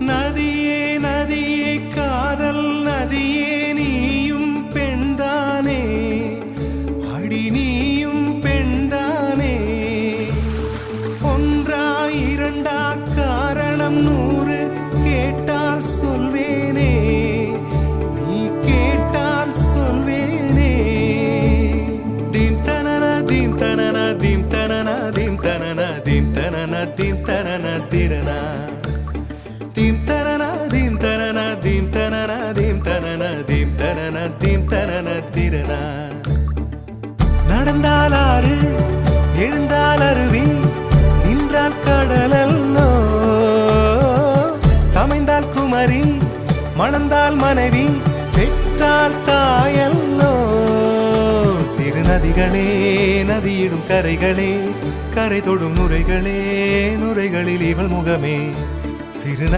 நதியே நதியே காதல் நதியே நீயும் பெண்தானே அடி நீயும் பெண்தானே ஒன்றா இரண்டா காரணம் 100 கேட்டால் சொல்வேனே நீ கேட்டால் சொல்வேனே தீம் தனன தீம் தனன தீம் தனன தீம் தனன தீம் தனன தீம் தனன திரனா தீம் தனன தீம் தனன தீம் தனன தீம் தனன தீம் தனன தீம் தனன திரனா நடந்தால் ஆறு எழுந்தால் அருவி நின்றால் கடலல்லோ சமைந்தால் குமரி மணந்தால் மனைவி பெற்றால் தாயல்லோ சிறு நதிகளே நதியிடும் கரைகளே கரை தொடும் நுரைகளே நுரைகளில் இவள் முகமே சிறு